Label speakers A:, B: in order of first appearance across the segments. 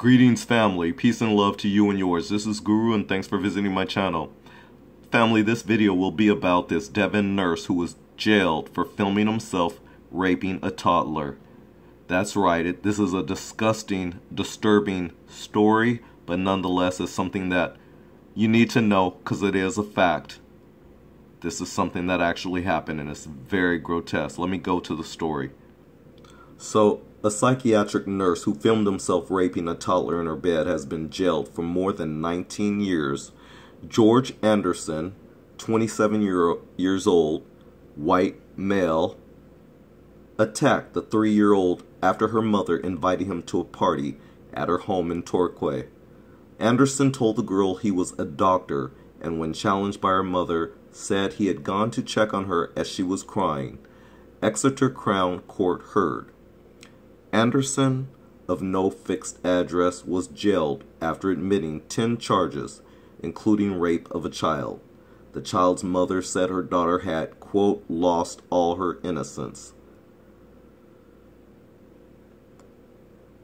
A: Greetings, family. Peace and love to you and yours. This is Guru, and thanks for visiting my channel. Family, this video will be about this Devon nurse who was jailed for filming himself raping a toddler. That's right. This is a disgusting, disturbing story, but nonetheless it's something that you need to know because it is a fact. This is something that actually happened, and it's very grotesque. Let me go to the story. So, a psychiatric nurse who filmed himself raping a toddler in her bed has been jailed for more than 19 years. George Anderson, 27 years old, white male, attacked the 3-year-old after her mother invited him to a party at her home in Torquay. Anderson told the girl he was a doctor, and when challenged by her mother, said he had gone to check on her as she was crying. Exeter Crown Court heard. Anderson, of no fixed address, was jailed after admitting 10 charges, including rape of a child. The child's mother said her daughter had, quote, lost all her innocence.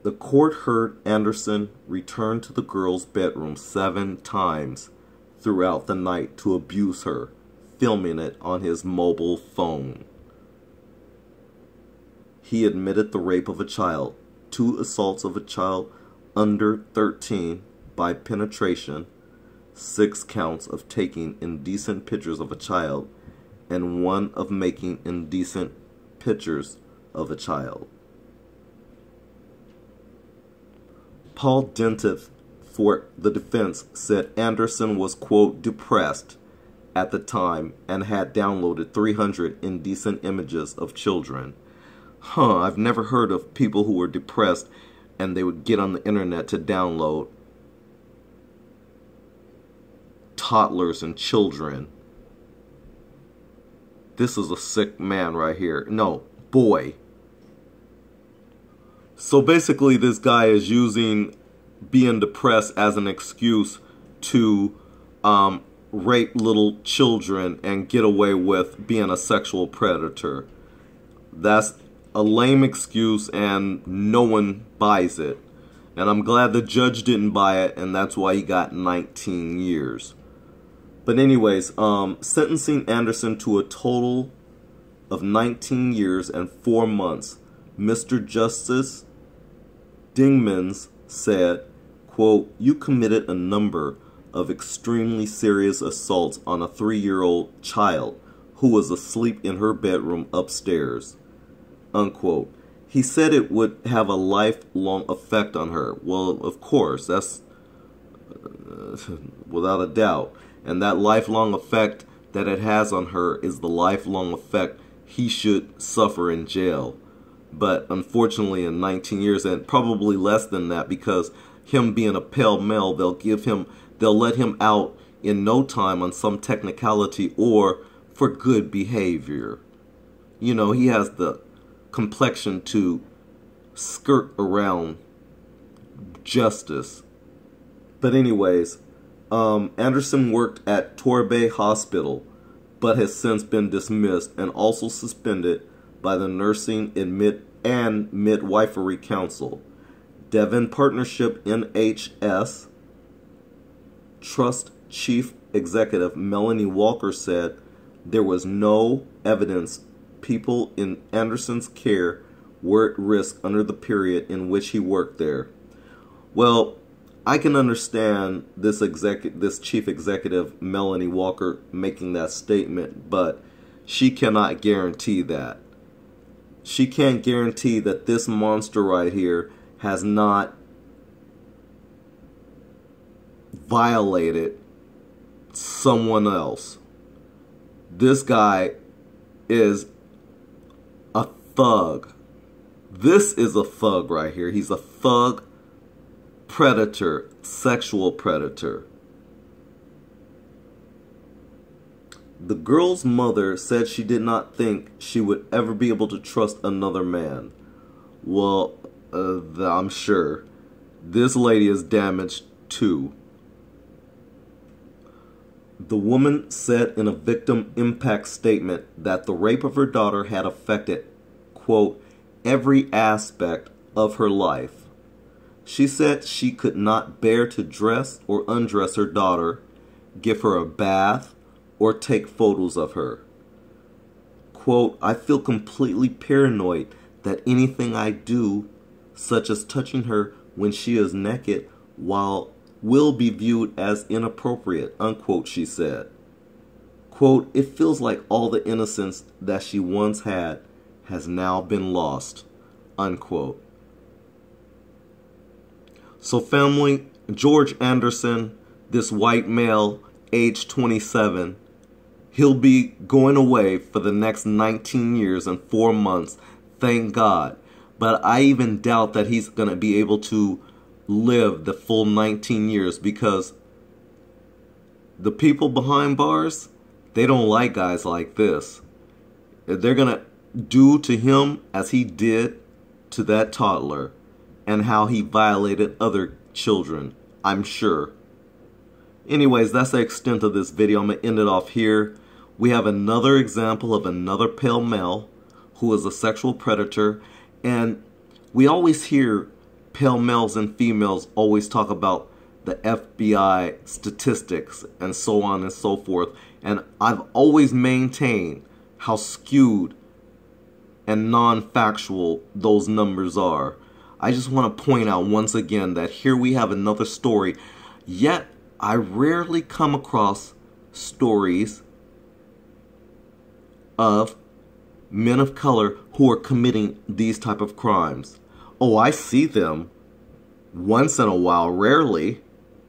A: The court heard Anderson return to the girl's bedroom 7 times throughout the night to abuse her, filming it on his mobile phone. He admitted the rape of a child, 2 assaults of a child under 13 by penetration, 6 counts of taking indecent pictures of a child, and 1 of making indecent pictures of a child. Paul Dentif for the defense said Anderson was, quote, depressed at the time and had downloaded 300 indecent images of children. I've never heard of people who were depressed and they would get on the internet to download toddlers and children. This is a sick man right here. No, boy. So basically this guy is using being depressed as an excuse to rape little children and get away with being a sexual predator. That's a lame excuse, and no one buys it. And I'm glad the judge didn't buy it, and that's why he got 19 years. But anyways, sentencing Anderson to a total of 19 years and 4 months, Mr. Justice Dingmans said, quote, you committed a number of extremely serious assaults on a 3-year-old child who was asleep in her bedroom upstairs, unquote. He said it would have a lifelong effect on her. Well, of course, that's without a doubt. And that lifelong effect that it has on her is the lifelong effect he should suffer in jail. But unfortunately, in 19 years, and probably less than that, because him being a pale male, they'll let him out in no time on some technicality or for good behavior. You know, he has the complexion to skirt around justice. But anyways, Anderson worked at Torquay Hospital, but has since been dismissed and also suspended by the Nursing and Midwifery Council. Devon Partnership NHS Trust Chief Executive Melanie Walker said there was no evidence people in Anderson's care were at risk under the period in which he worked there. Well, I can understand this chief executive, Melanie Walker, making that statement, but she cannot guarantee that. She can't guarantee that this monster right here has not violated someone else. This guy is a thug. This is a thug right here. He's a thug predator, sexual predator. The girl's mother said she did not think she would ever be able to trust another man. Well, I'm sure. This lady is damaged too. The woman said in a victim impact statement that the rape of her daughter had affected, quote, every aspect of her life. She said she could not bear to dress or undress her daughter, give her a bath, or take photos of her. Quote, I feel completely paranoid that anything I do, such as touching her when she is naked, will be viewed as inappropriate, unquote, she said. Quote, it feels like all the innocence that she once had has now been lost, unquote. So family, George Anderson, this white male, age 27, he'll be going away for the next 19 years and 4 months, thank God. But I even doubt that he's going to be able to live the full 19 years because the people behind bars, they don't like guys like this. They're going to do to him as he did to that toddler and how he violated other children, I'm sure. Anyways, that's the extent of this video. I'm going to end it off here. We have another example of another pale male who is a sexual predator. And we always hear pale males and females always talk about the FBI statistics and so on and so forth. And I've always maintained how skewed and non-factual those numbers are. I just want to point out once again that here we have another story. Yet, I rarely come across stories of men of color who are committing these type of crimes. Oh, I see them once in a while, rarely.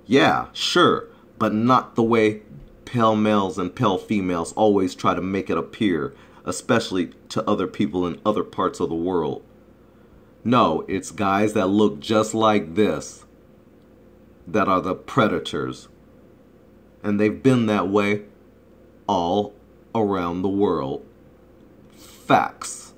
A: Yeah, sure, but not the way pale males and pale females always try to make it appear, especially to other people in other parts of the world. No, it's guys that look just like this that are the predators. And they've been that way all around the world. Facts.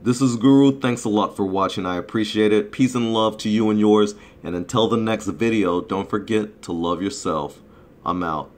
A: This is Guru. Thanks a lot for watching. I appreciate it. Peace and love to you and yours. And until the next video, don't forget to love yourself. I'm out.